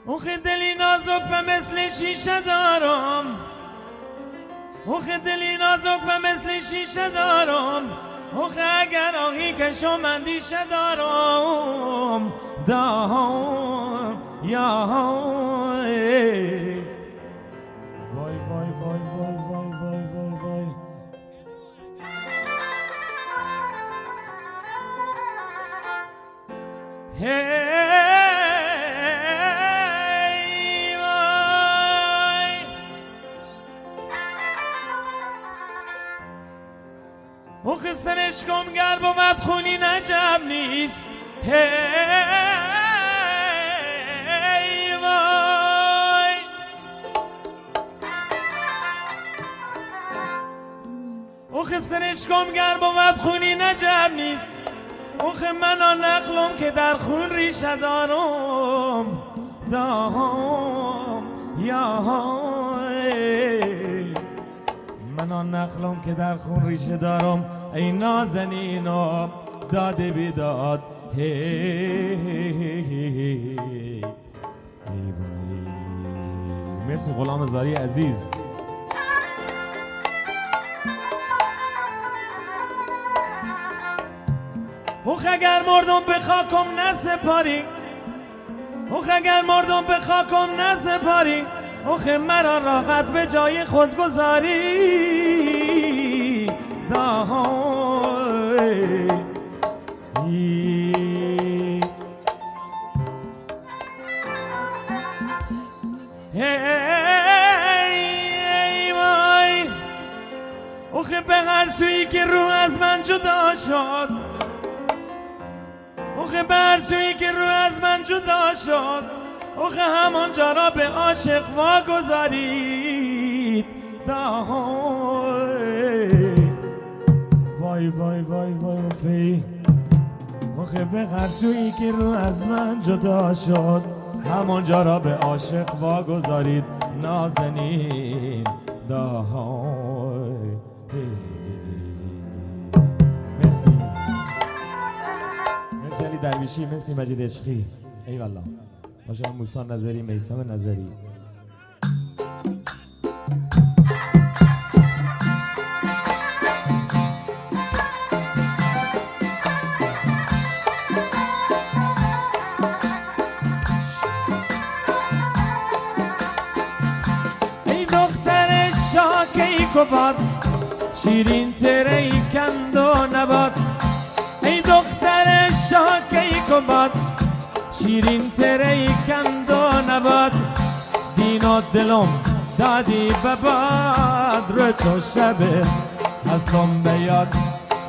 اوخه دلی نازک به مثل شیشه دارم، اوخه دلی نازک به مثل شیشه دارم، اوخه اگر آهی کشم اندیشه دارم دام یا وای وای وای وای وای وای وای وای هی وای اوخه سرش کم گر بود خونی نجب نیست هی وای اوخه سرش کم گر بود خونی نجب نیست اوخه من آن نخلم که در خون ریشه دارم دام یا من آن نخلم که در خون ریشه دارم ای نازنینم داده بیداد مرسی غلام زاری عزیز. اوخ اگر مردم به خاکم نسپاری، اوخ اگر مردم به خاکم نسپاری، اوخ مرا راحت به جای خود گذاری داهای هی وای اوخ به هر سویی که رو از من جدا شد، اوخه بر سویی که رو از من جدا شد، اوخه همانجا را به عاشق واگذارید وای وای وای وای اوخه اوخه به هر سویی که رو از من جدا شد، همانجا را به عاشق واگذارید نازنین داهای مرسی مرسی علی درویشی، مرسی مجید عشقی، ای والله ماشاءالله موسی نظری، میثم نظری. ای دختر شاکی کباد شیرین تری کند و نباد، ای دختر شاکی کباد شیرین تری کند و نباد، دین و دلم دادی بباد رو چو شب هستم بیاد،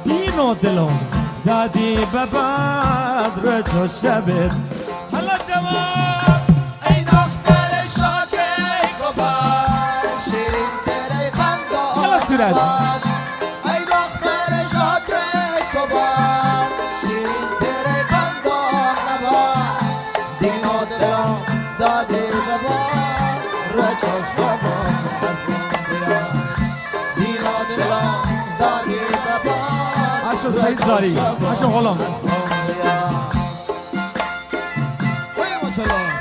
دین و دلم دادی بباد رو چو شب حالا جواب ای دختر شاکی کباد شیرین تری کند و نباد، ای دختر شاکی کباد شیرین تری کند و نباد، دین و دلم دادی بباد رو چو شب هستم بیاد، دین و دلم دادی بباد هاشو سعید زاری، هاشو غلام هستم بیاد. وای ماشاءالله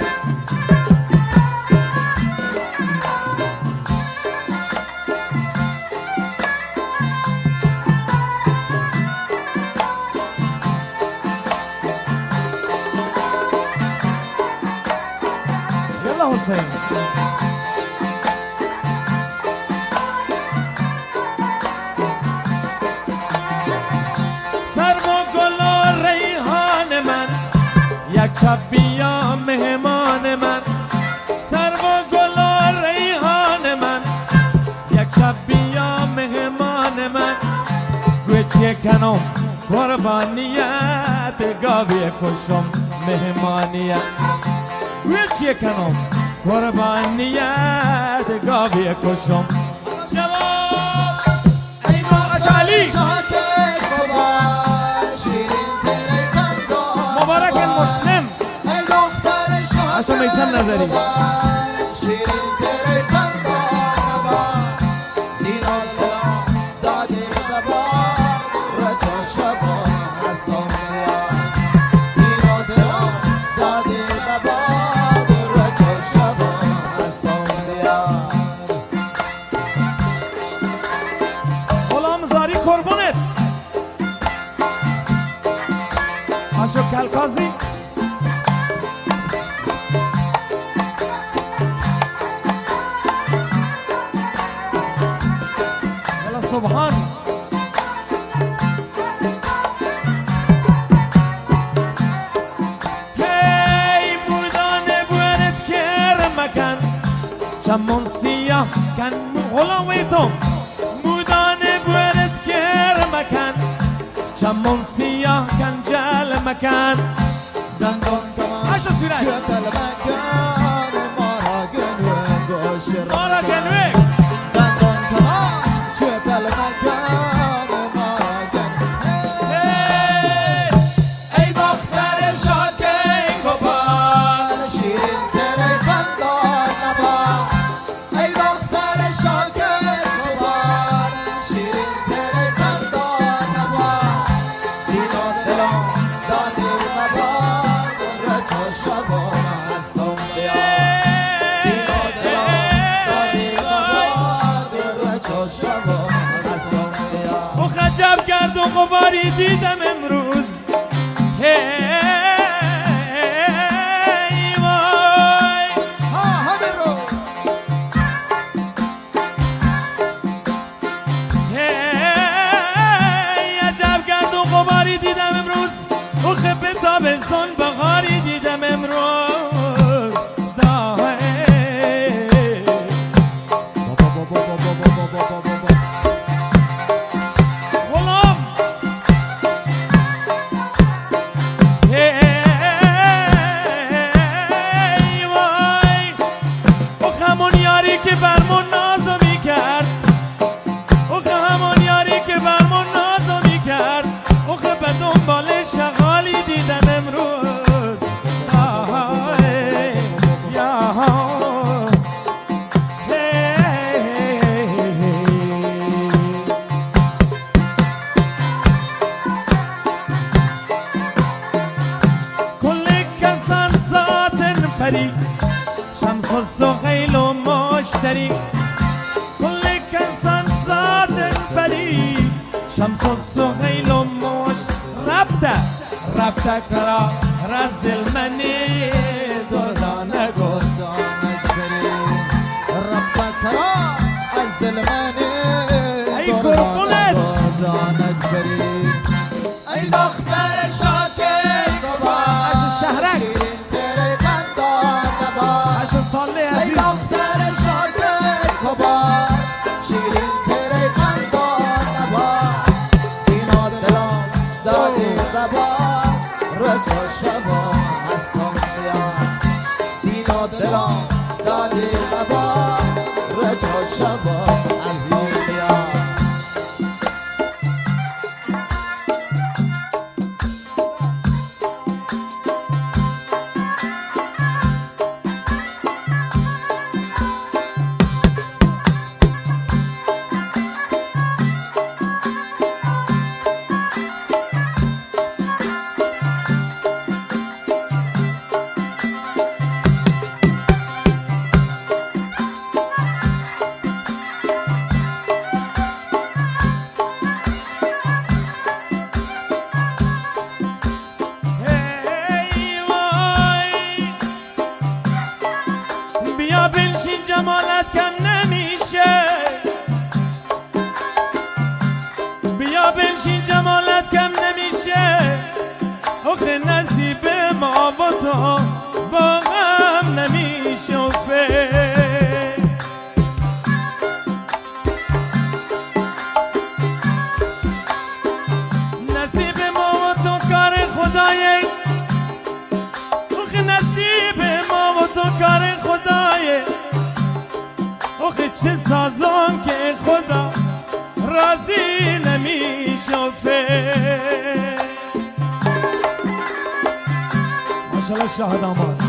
یلا حسین سر و گل و ریحان من یک شب بیا مهمان من، سر و گل و ریحان من یک شب بیا مهمان من، گوی چه کنم قربانیت گاوی کشم مهمانیت، گوی چه کنم قربانیت گاوی کشم جواب ای علی مبارک مسلم هاشو میثم نظری اشو کلکازی یلا سبحان هی بودان بورت کرمکن چمون سیاه کن غلاوی تو بودان بورت کرمکن چمون سیاه کن جل مکن دندان کماش اشو سیرک چپل مکان مارا گنوه گوش مارا گنوه دندان کماش چپل مکان مارا گنوه ای دختر شاکه کبار شیرین تره خندان نبار ای دختر شاکه کبار شیرین تره خندان نبار دینا دلم دادی مبار رچو شبان هستم بیار دینا دلم دادی مبار رچو شبان هستم بیار و خجب کرد و غباری دیدم امروز هی وای ها همین رو هی عجب کرد و غباری دیدم امروز و خب تابستان بهاری دیدم امروز دا هی. غلام هی وای و همون یاری که برمون نازو میکرد و همون یاری که برمون نازو میکرد و به دنبال شغالی دیدم امروز آهای یا کل کسان ذات پری شمس و زغیل و مشتری كل كنسان ذات پری شمس و زغیل و مشت ربطه کرا رز دل منی دردانه گل دانت سری رب کرا از دل منی ای قربونت. دانت سری ای دختر شاکر گبار اشو شهرک. شیرین تره خندان نبار عشو صالح ای عزیز دختر شاکر گبار شیرین تره خندان نبار دینا دلم دادی ببار رچو شبان هستم بیار دینا دلم دادی ببار رچو شبان هستم بیار هی وای بیا بنشین جمالت کم نمیشه بیا بنشین جمالت کم نمیشه آخه نصیب ما با تو با غم نمیشوفه نصیب ما و تو کار خدایه آخه نصیب ما و تو کار خدایه آخه چه سازم که خدا راضی نمیشوفه ماشاءالله شاهد آماد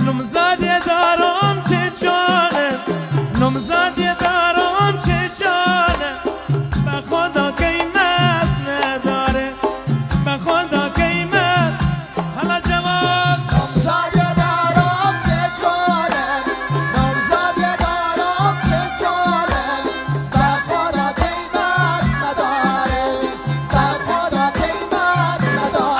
نمزادی دارم چه جانم نمزادی دارم چه جانم به خدا قیمت نداره به خدا قیمت حالا جواب نمزاد دارم چه جانم نمزاد دارم چه جانم به خدا قیمت نداره به خدا قیمت نداره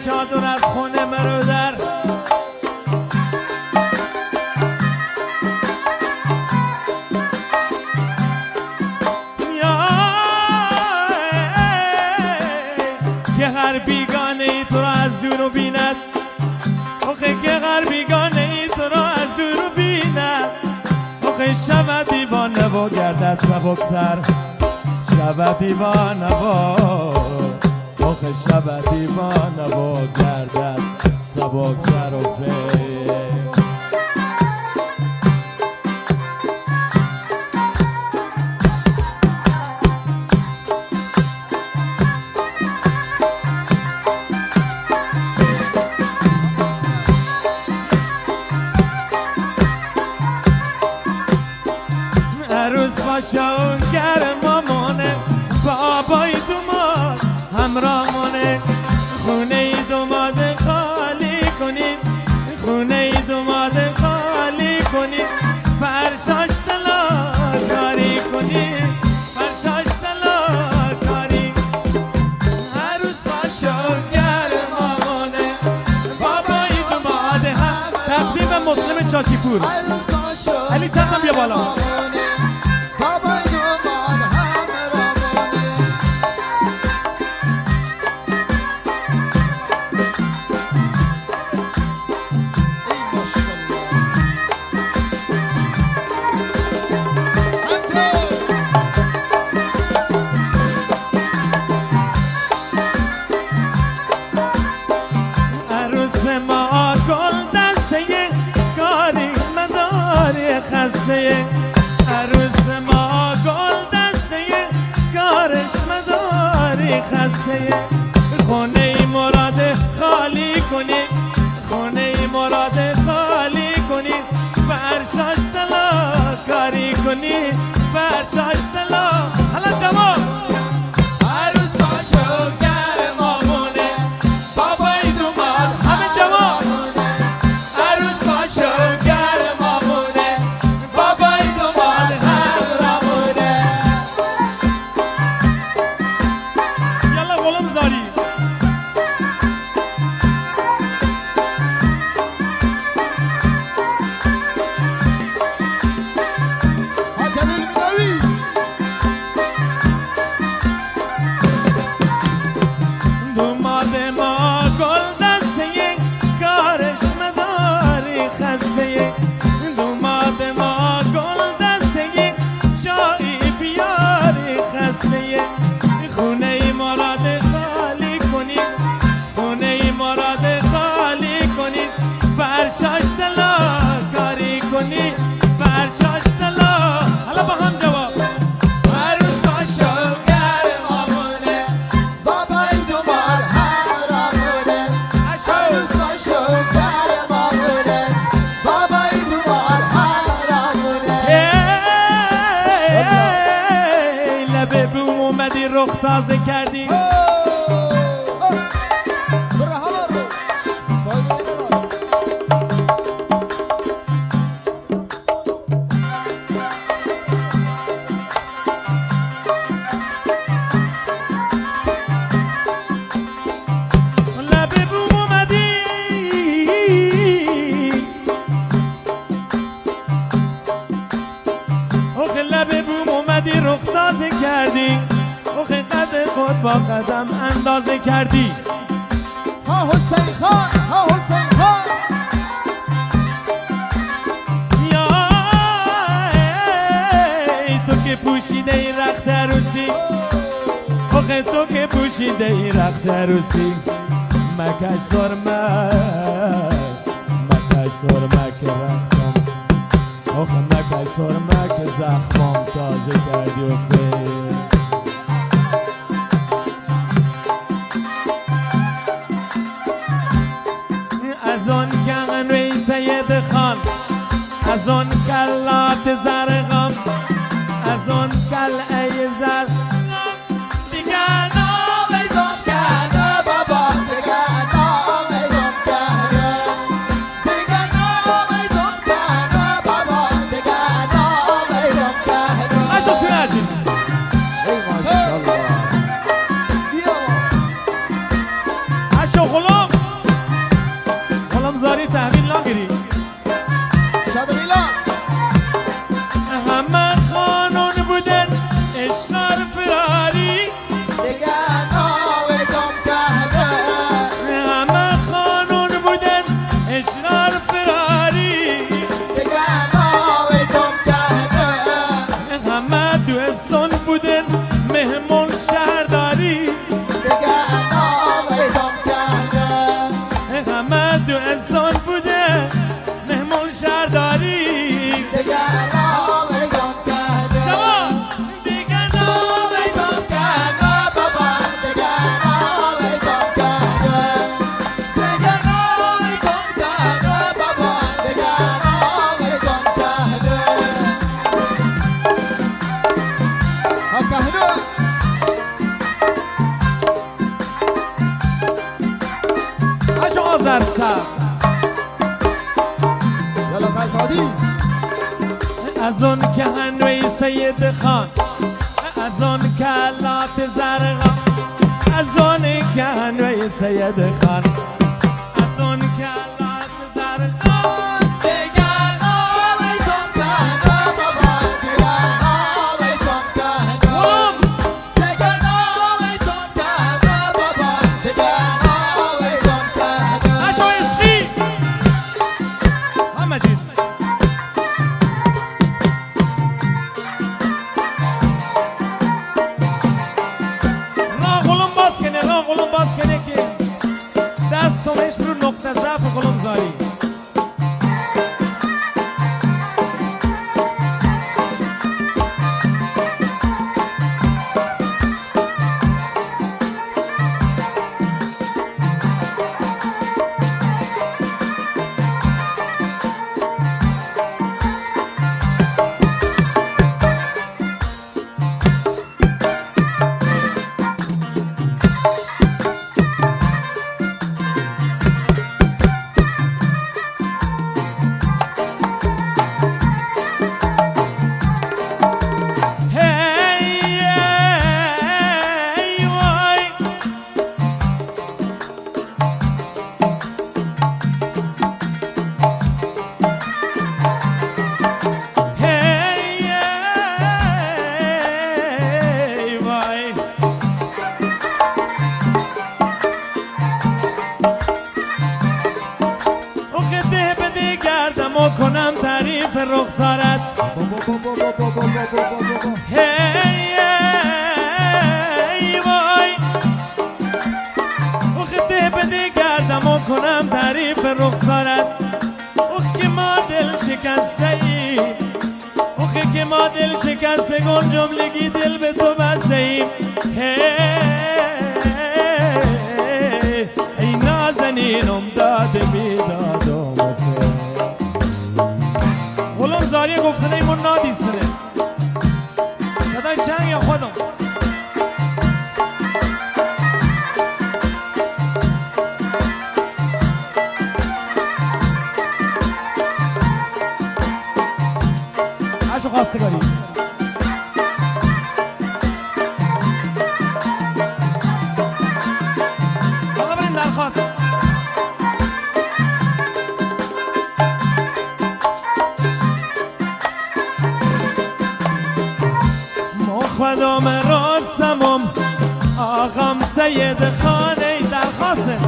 چادر از خونه مرودر که هر بیگانه ای تو را از دور بیند آخه که هر بیگانه ای تو را از دور بیند آخه شود دیوانه و گردد سبک سر شود دیوانه و آخه شود دیوانه و گردد سبک سر و فکر عروس باشا گرمامونه بابای دوماد همراهمونه خونه دوماد خالی کنید خونه دوماد خالی کنید فرشاش طلا کاری کنید فرشاش طلا کاری عروس باشا گرمامونه بابای دوماد هم تقدیم مسلم چاشیپور عروس باشو علی چندم بیا بالا بابای دومان همراهمونه عروس ما گل دسته کاری مداری خسته عروس ما گل دسته کارش مداری خسته خونه مراد خالی کنید خونه مراد خالی کنید فرشاش طلا کاری کنید فرشاش طلا حالا جواب عروس باشو گرمامونه بابای دوماد همه جواب عروس باشو گرمامونه بابای دوماد همراهمونه یالا غلام زاری حسن المنوی دوماد ما گل دسته کارش مداری خسته دوماد ما گل دسته جایی بیاری خسته خونه مراد خالی کنید خونه مراد خالی کنید فرشاش طلا کاری کنید فرشاش طلا حالا با هم جواب عروس باشو گرمامونه بابای دومان همراهمونه عروس باشو گرمامونه بابای دومان همراهمونه ای لبه بوم اومدی رخ تازه کردی لبه بوم اومدی آخه لبه بوم اومدی رخ تازه کردی آخه قد خود با قدم اندازه کردی ها حسین خان ها حسین خان یا ای تو که پوشیده ای رخت عروسی آخه تو که پوشیده ای رخت عروسی مکش سرمک رختم آخه مکش سرمک زخمام تازه کردی و فیر از آن کن روی سید خان از آن کلات زرغم از آن کلعه زرغم دیگر نامیدم کرده بابا دیگر نامیدم کرده دیگر نامیدم کرده بابا دیگر نامیدم کرده اشو سیراجی اون که هنوی سید خان، از اون کلات زرقا، از اون که هنوی سید خان، از اون کلات زرقا. دیگر آویتون کنه بابا، دیگر آویتون کنه، دیگر آویتون کنه بابا، دیگر آویتون کنه. اشو عشقی همه چیز راه قلم باز کنه که دستمش رو نقطه ضعف قلم زاری. کنم تعریف رخسارت. هی وای اخته بده گردم و کنم تعریف رخسارت. اخ که ما دل شکسته ایم، اخ که ما دل شکسته گون جملگی دل به تو بسته ایم. ای نازنینم داد بیدادم غلام زاریه گفتنه ایمون نادیستنه صدای چنگ یا خودم عشق خواستگاری حالا بریم درخواست مخدم راستمم آقام سید خانه درخواسته.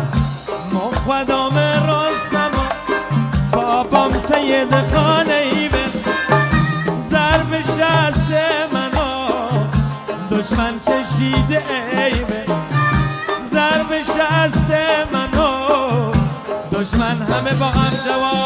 مخدم راستمم بابام سید خانه ای به ضرب شست منو دشمن چشیده ای به ضرب شست منو دشمن همه با هم جواب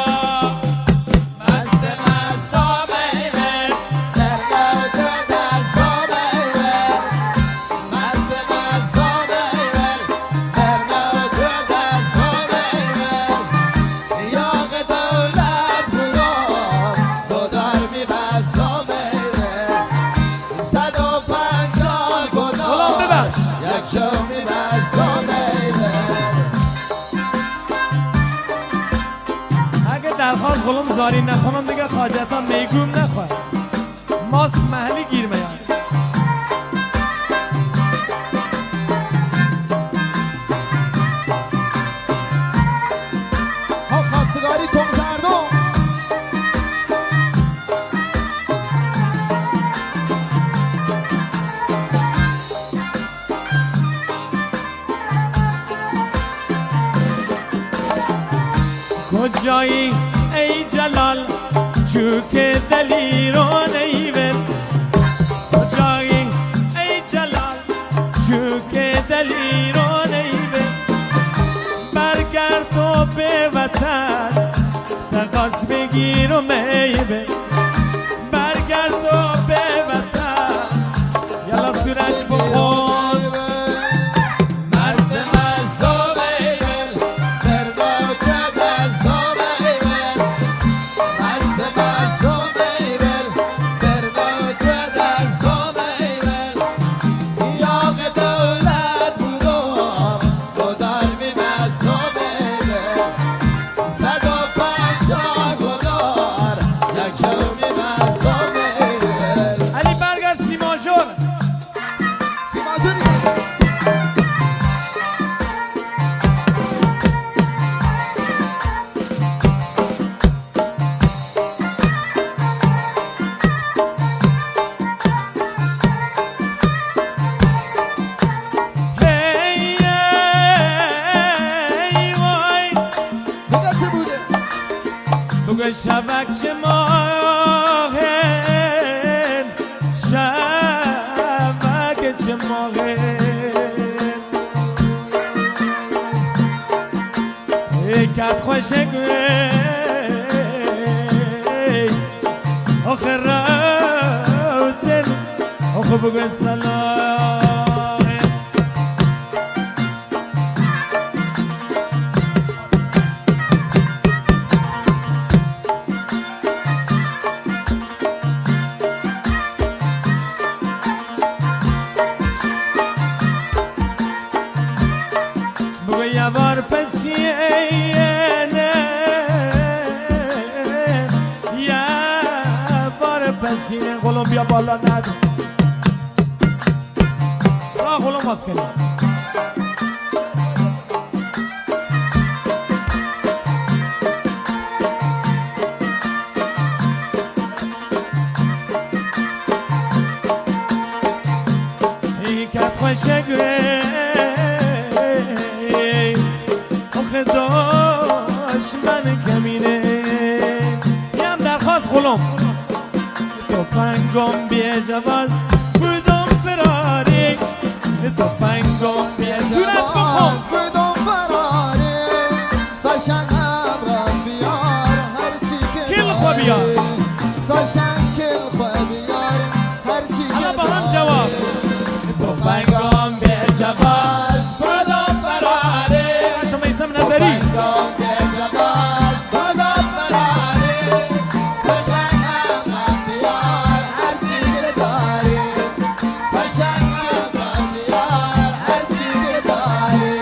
درخواست قلم زاری نخونم دیگه خاجتا میگوم نخواه ماسک محلی گیر میاد. ها خواستگاری تم زردم کجایی ای جلال چو که دلیران ایول. کجایی ای جلال چو که دلیران ایول. برگرد و به وطن تقاس بگیر و میول. برگرد و به وطن یلا سورج بخون شبک چماهن شبک چماهن کت خوشک آخه راوتن آخه بگو سلام بگو یه بار پسینه یه بار پسینه غلوم بیا بالا ندو راه غلوم باز کنیم ای کت خوشگه آخه داشت من کمینه یم درخواست غلوم تفنگم بی جواز بودم فراری تفنگم بی جواز بودم فراری فشنگم را بیار هرچی که کل خو بیار فشنگ کل خو بیار هرچی که حالا با هم جواب تفنگم بی جواز بودم فراری شما ایسم نظری فشنگم بی جواز بودم فراری فشنگم را بیار هرچی که داری فشنگم را بیار هرچی که داری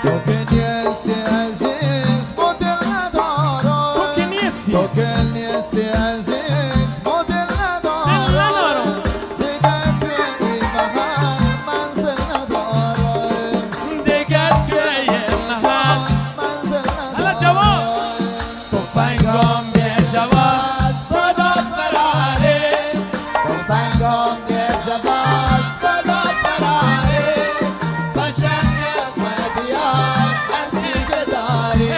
تو که نیستی عزیز ما دل ندارم تو که نیستی تو که نیستی عزیز ما دل دل ندارم ندارم دیگه توی این محل منزل ندارم دیگر توی محل منزل حالا جواب ندارم تفنگم بی جواز بودم فراری تفنگم بی جواز بدا فراری بشنگ خو بیار هرچی که داری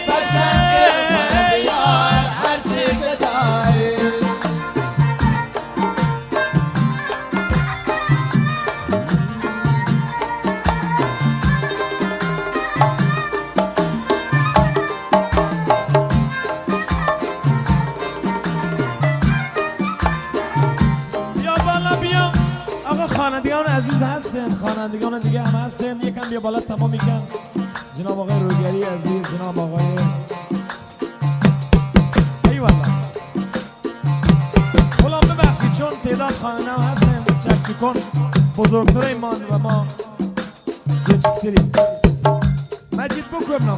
بشنگ خو بیار هرچی که داری بیا بالا بیا آقا خوانندگان عزیز هستن خوانندگان دیگه هم هستن یکم بیا بالا تمام میکن جناب آقای روگری عزیز جناب آقای ای والله غلام ببخشید چون تعداد خواننده هم هستن چکچی کن بزرگتر ایمان و ما کوچکتریم مجید بگو ابنام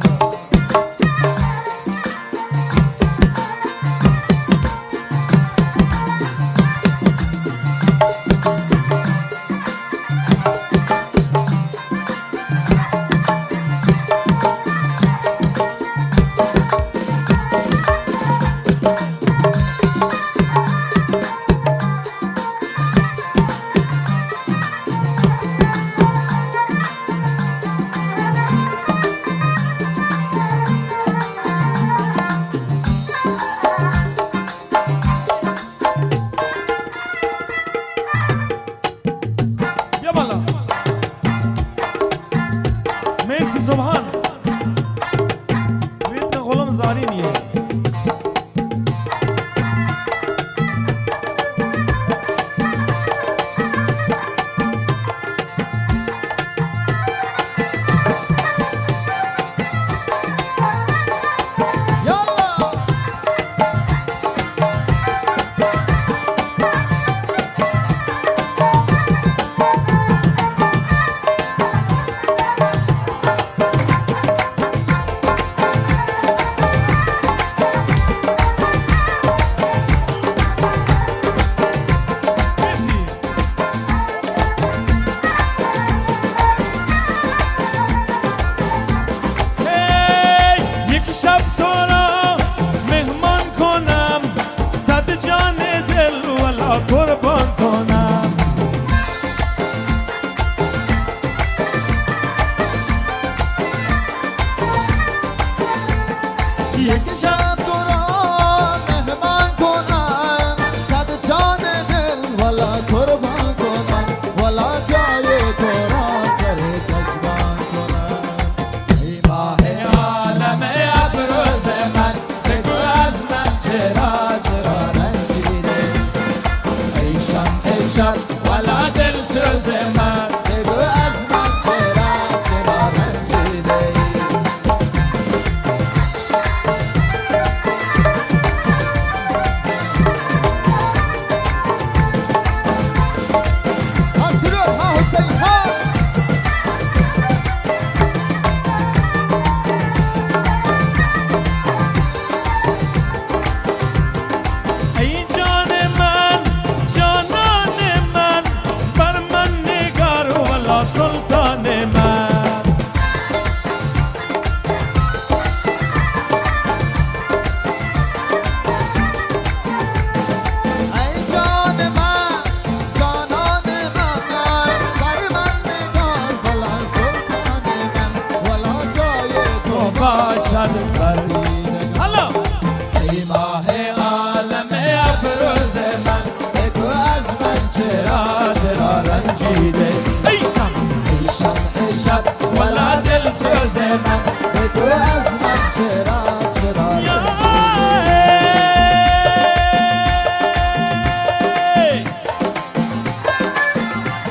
من به تو از من چرا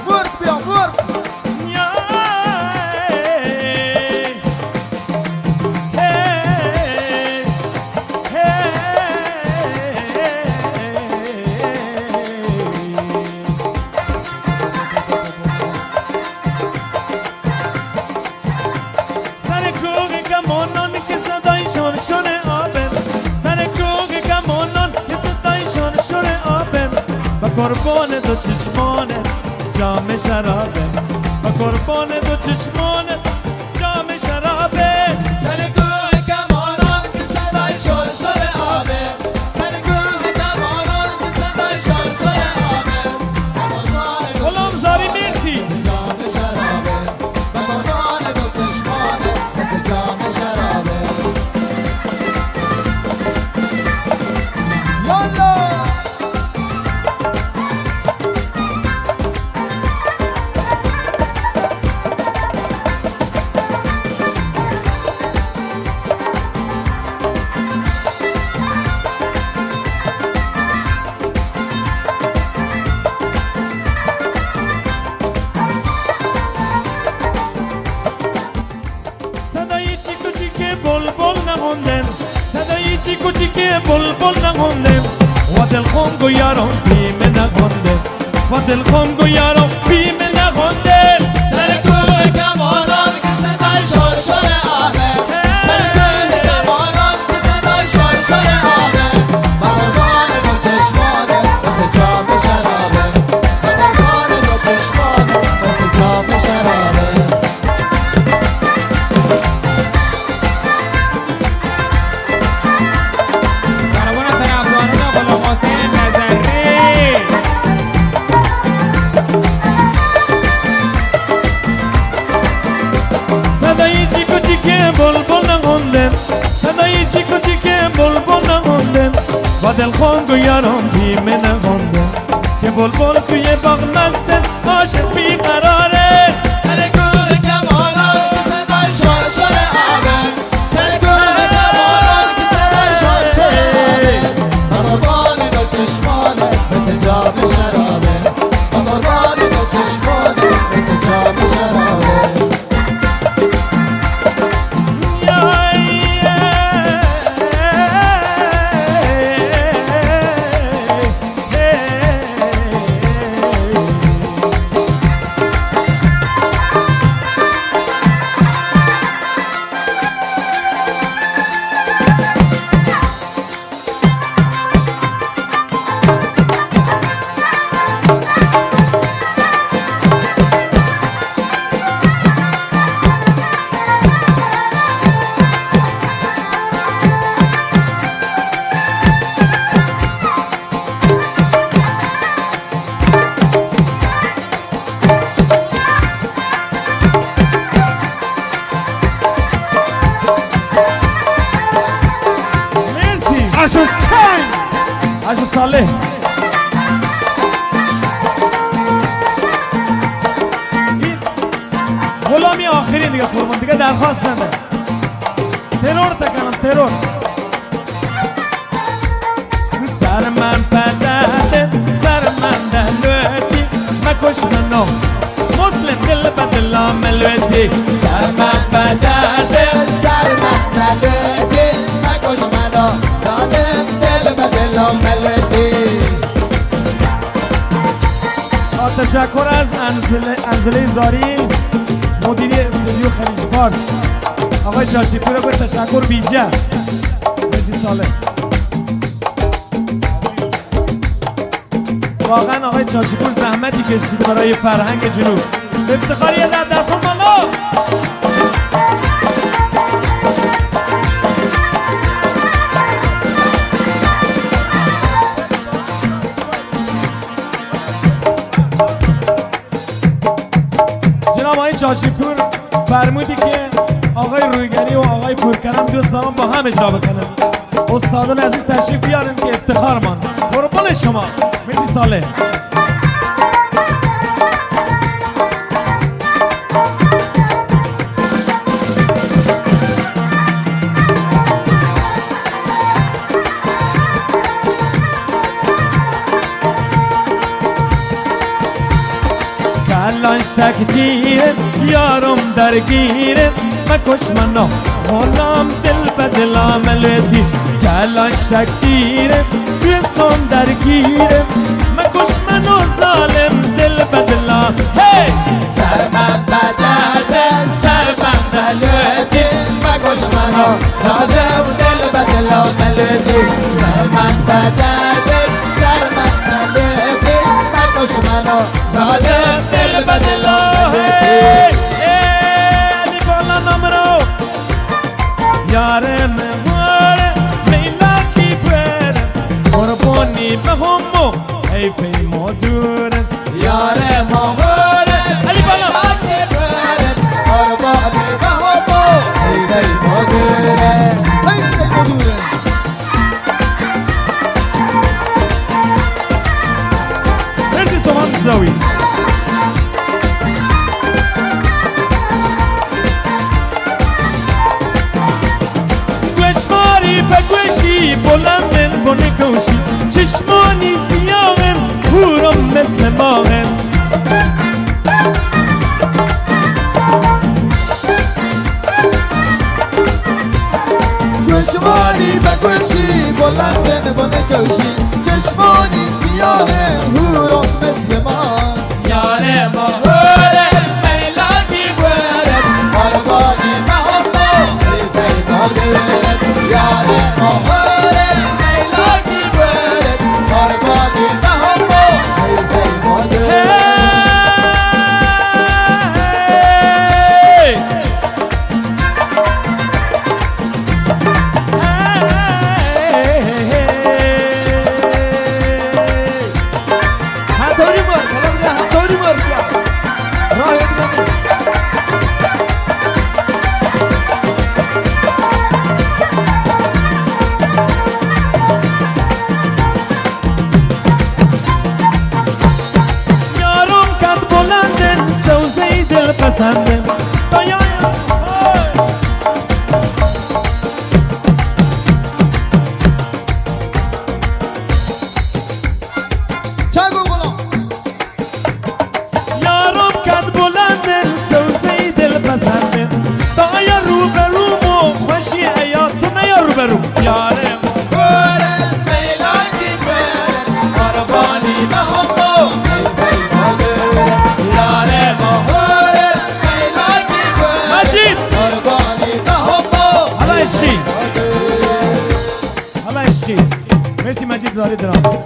ورد بیا ورد سر کوه کمانان که صدایشان شونه آبن سر کوه کمانان که صدایشان شونه آبن و قربان دو چشمانت جام شرابه و قربان دو چشمانت جام شرابه سر کوه کمانان که صدای شل آبه سر کوه کمانان که صدای شل آبه غلام زاری مرسی جام شرابه و قربان دو چشمانه مثل جام شرابه یالا صدای چیکو چیکه بلبل نخوندن صدای چیکو چیکه بلبل نخوندن و دلخم گو یارم بیمه نخوندن و دلخم گو یارم بیمه نخوندن سر کوه کمانان که صدای شل آبه سر کوه کمانان که صدای شل آبه و قربان دو چشمانه مثل جام شرابه و قربان دو چشمانه مثل جام شرابه برابر طرفداران غلام حسین نظری صدای چیکو چیکه بلبل نخوندن صدای چیکو چیکه بلبل نخوندن و دلخم گو یارم بیمه نخوندن که بلبل توی باغ مستن عاشق بیقراره سر کوه کمانان که صدای شل آبه سر کوه کمانان که صدای شل آبه و قربان دو چشمانه مثل جام شرابه و قربان دو چشمانه مثل جام شرابه مرسی اشو چنگ عشو صالح این غلامی آخرین دیگه فرمان دیگه درخواست نده ترور تکنم ترور سر من بدده سر من دلوتی مکش منو مسلم دل بدلا ملوتی سر من بدرده سر من دلده مکش منو ظالم دل به دلم ملودی تشکر از انزله زاری مدیری استودیو خلیج فارس آقای چاشیپور رو تشکر ویژه مرسی صالح واقعا آقای چاشیپور زحمتی کشیده برای فرهنگ جنوب به افتخار یه در دست بالا جناب آقای چاشیپور فرمودی که آقای رویگری و آقای پورکرم دوست دارم با هم اجرا بکنن استادان عزیز تشریف بیارن که افتخارمان قربان شما مرسی صالح تکدیرت یارم درگیرت مکش منو حالم دل بدلم لدی کلاش تکدیرت توی سام درگیرت مکش منو ظالم دل بدلم هی سر من بدده سر من دلدی مکش منو ظالم دل بدلم لدی سر من بدده سر من دلدی مکش منو ظالم دل بدلم لدی علی بالا نمرو یاره مهاره میلاکی بره قربانی به همو حیفی مدوره یاره مغوره علی بالا قربانی به همو حیفی مدوره حیفی مدوره مرسی سومان زداوی گوشواری به گوشی بلندن بونه کوشی چشمانی سیاهن هورم مثل ماهن گوشواری به گوشی بلندن بونه کوشی چشمانی سیاه هورم مثل ما یاره مهوره میلاکی بره قربانی به همو حیفی مدوره یاره مهوره میلاکی بره قربانی به همو حیفی مدوره هتاری مار کلا بگه هتاری مار بیا راه دیگه یارم کد بلندن سوزه دل پسندن دایایم چگو غلام یارم کد بلندن سوزه دل پسندن دایا رو بروم و خوشی حیات تو نیا رو بروم یارم بره میلاکی بره قربانی به همو حیفی مدوره یاره مهوره میلاکی بره مجید قربانی به همو حالا عشقی حالا عشقی مرسی مجید زاری درامز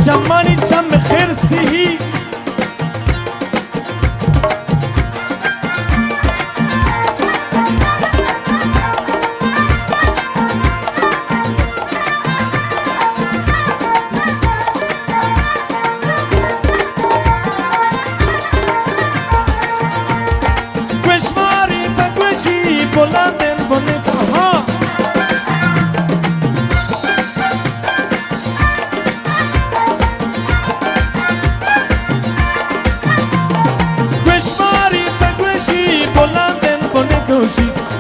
جمانی چم خرسیهی گوشواری به گوشی بلندن بونه ها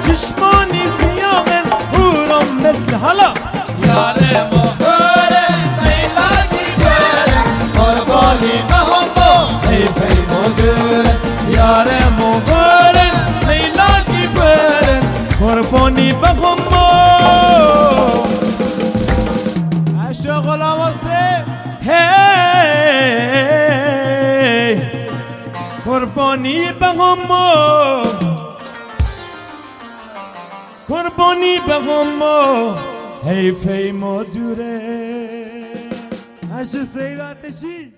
چشمانی سیاهن هورم مثل حالا یاره مهوره میلاکی بره قربانی به همو حیفی مدوره یاره مغاره لیلاکی برن قربانی به همو عشق غلام حسین هی قربانی به همو قربانی به همو حیفی مدوره عشق سید آتشی